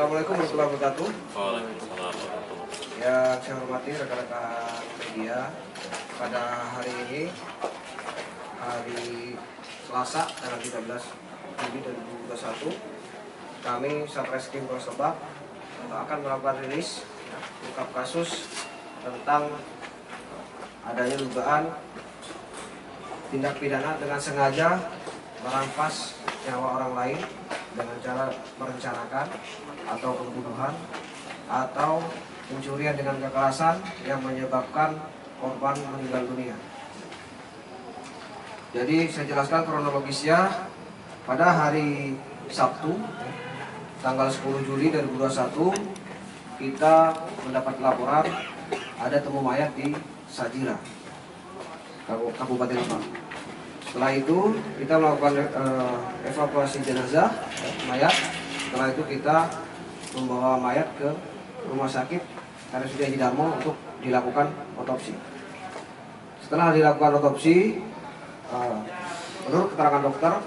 Assalamualaikum warahmatullahi wabarakatuh. Waalaikumsalam. Yang saya hormati rekan-rekan media, pada hari ini, hari Selasa tanggal 13 Juli 2021, kami Satreskrim Polres Lebak akan melakukan rilis ungkap kasus tentang adanya dugaan tindak pidana dengan sengaja merampas nyawa orang lain dengan cara merencanakan atau pembunuhan atau pencurian dengan kekerasan yang menyebabkan korban meninggal dunia. Jadi saya jelaskan kronologisnya. Pada hari Sabtu tanggal 10 Juli 2021 kita mendapat laporan ada temu mayat di Sajira, Kabupaten Lebak. Setelah itu kita melakukan evakuasi jenazah mayat. Setelah itu kita membawa mayat ke rumah sakit RSUD Haji Darmo untuk dilakukan otopsi. Setelah dilakukan otopsi, menurut keterangan dokter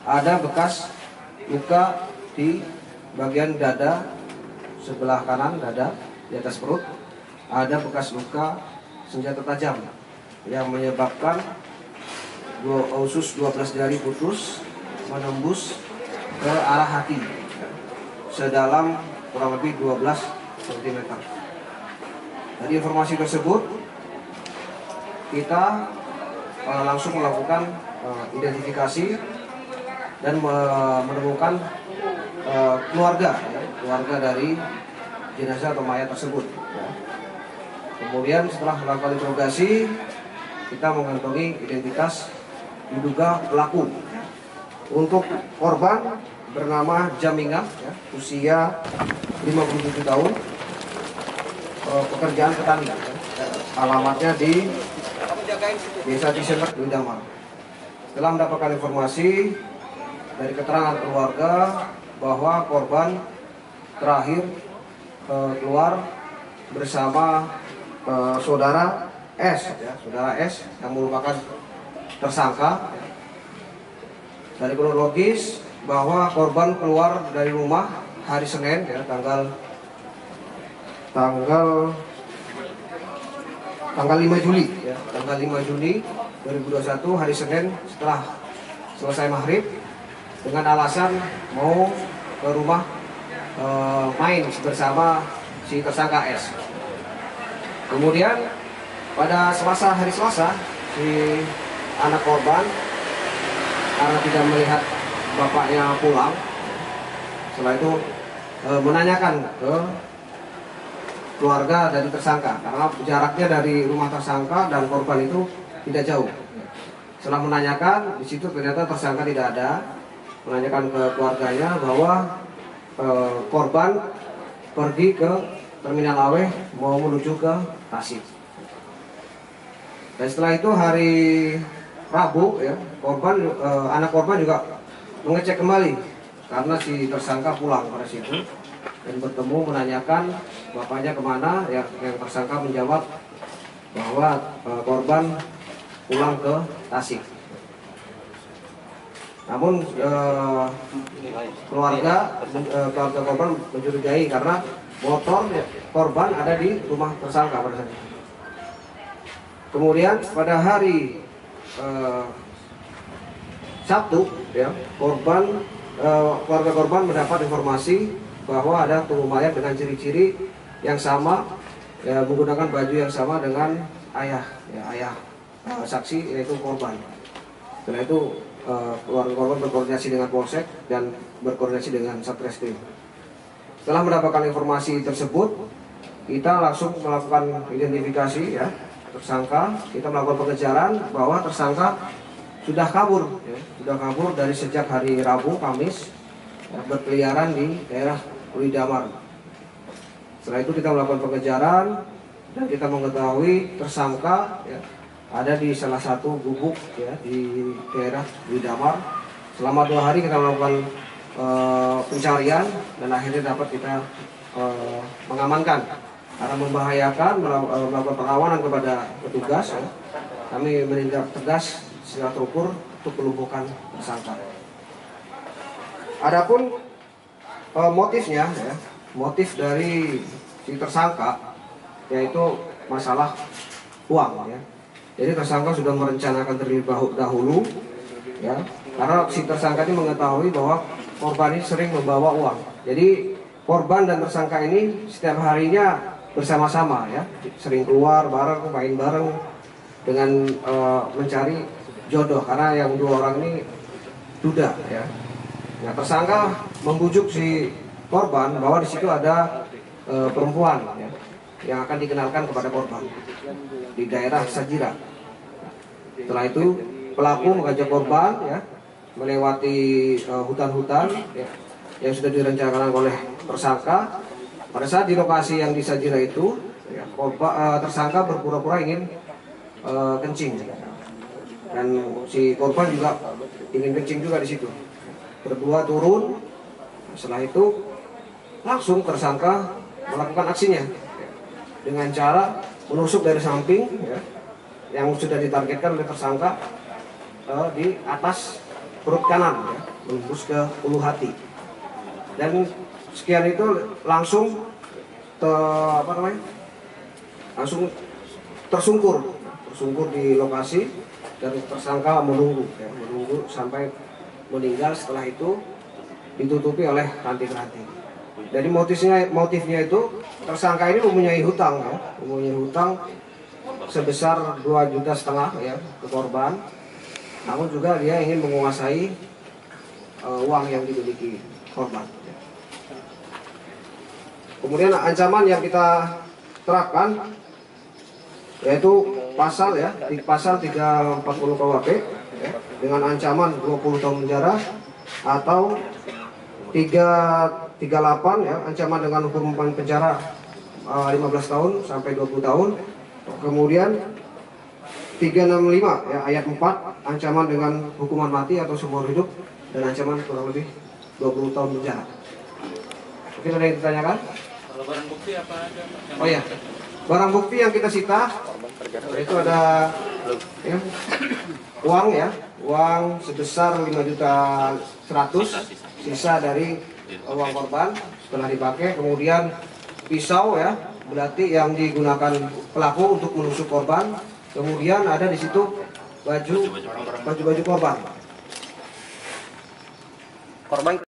ada bekas luka di bagian dada sebelah kanan dada di atas perut. Ada bekas luka senjata tajam yang menyebabkan usus 12 jari putus menembus ke arah hati sedalam kurang lebih 12 cm. Dari informasi tersebut kita langsung melakukan identifikasi dan menemukan keluarga dari jenazah atau mayat tersebut. Kemudian setelah melakukan interogasi, kita mengantongi identitas diduga pelaku. Untuk korban bernama Jamingah, usia 57 tahun, pekerjaan petani, alamatnya di Desa Cisemet, Windamar. Setelah mendapatkan informasi dari keterangan keluarga bahwa korban terakhir keluar bersama saudara S, saudara S yang merupakan tersangka. Dari kronologis bahwa korban keluar dari rumah hari Senin, tanggal 5 Juli, tanggal 5 Juli 2021 hari Senin setelah selesai maghrib dengan alasan mau ke rumah main bersama si tersangka S. Kemudian pada hari Selasa, si anak korban karena tidak melihat bapaknya pulang, setelah itu menanyakan ke keluarga dari tersangka karena jaraknya dari rumah tersangka dan korban itu tidak jauh. Setelah menanyakan, di situ ternyata tersangka tidak ada. Menanyakan ke keluarganya bahwa korban pergi ke Terminal Aweh mau menuju ke Tasik. Dan setelah itu hari Rabu, anak korban juga mengecek kembali karena si tersangka pulang pada situ dan bertemu menanyakan bapaknya kemana. Yang tersangka menjawab bahwa korban pulang ke Tasik. Namun keluarga korban mencurigai karena motor korban ada di rumah tersangka pada saat itu. Kemudian pada hari Sabtu, keluarga korban mendapat informasi bahwa ada tubuh mayat dengan ciri-ciri yang sama, menggunakan baju yang sama dengan ayah saksi, yaitu korban. Setelah itu keluarga korban berkoordinasi dengan Polsek dan berkoordinasi dengan Satreskrim. Setelah mendapatkan informasi tersebut, kita langsung melakukan identifikasi tersangka. Kita melakukan pengejaran bahwa tersangka sudah kabur dari sejak hari Rabu, Kamis, berkeliaran di daerah Windamar. Setelah itu kita melakukan pengejaran dan kita mengetahui tersangka ada di salah satu gubuk di daerah Windamar. Selama 2 hari kita melakukan pencarian dan akhirnya dapat kita mengamankan. Karena membahayakan, melakukan perlawanan kepada petugas, kami menindak tegas secara terukur untuk melumpuhkan tersangka. Adapun motifnya, motif dari si tersangka yaitu masalah uang ya. Jadi tersangka sudah merencanakan terlebih dahulu ya, karena si tersangka ini mengetahui bahwa korban ini sering membawa uang. Jadi korban dan tersangka ini setiap harinya bersama-sama ya, sering keluar bareng, main bareng dengan mencari jodoh, karena yang dua orang ini duda ya. Nah, tersangka membujuk si korban bahwa di situ ada perempuan ya, yang akan dikenalkan kepada korban di daerah Sajira. Setelah itu pelaku mengajak korban ya melewati hutan-hutan ya, yang sudah direncanakan oleh tersangka. Pada saat di lokasi yang di Sajira itu ya, tersangka berpura-pura ingin kencing dan si korban juga ingin kencing juga di situ. Berdua turun, setelah itu langsung tersangka melakukan aksinya dengan cara menusuk dari samping ya, yang sudah ditargetkan oleh tersangka di atas perut kanan ya, menembus ke ulu hati. Dan sekian itu langsung langsung tersungkur di lokasi dan tersangka menunggu sampai meninggal. Setelah itu ditutupi oleh ranting-ranting. Jadi motifnya itu tersangka ini mempunyai hutang ya, sebesar 2,5 juta ya ke korban. Namun juga dia ingin menguasai uang yang dimiliki korban. Kemudian ancaman yang kita terapkan yaitu pasal ya, di pasal 340 KUHP ya, dengan ancaman 20 tahun penjara atau 338 ya, ancaman dengan hukuman penjara 15 tahun sampai 20 tahun. Kemudian 365 ya, ayat 4, ancaman dengan hukuman mati atau seumur hidup dan ancaman kurang lebih 20 tahun penjara. Mungkin ada yang ditanyakan? Kalau barang bukti apa aja? Oh ya, barang bukti yang kita sita itu ada ya, uang sebesar 5.100.000 sisa dari uang korban setelah dipakai. Kemudian pisau ya, berarti yang digunakan pelaku untuk menusuk korban. Kemudian ada di situ baju korban.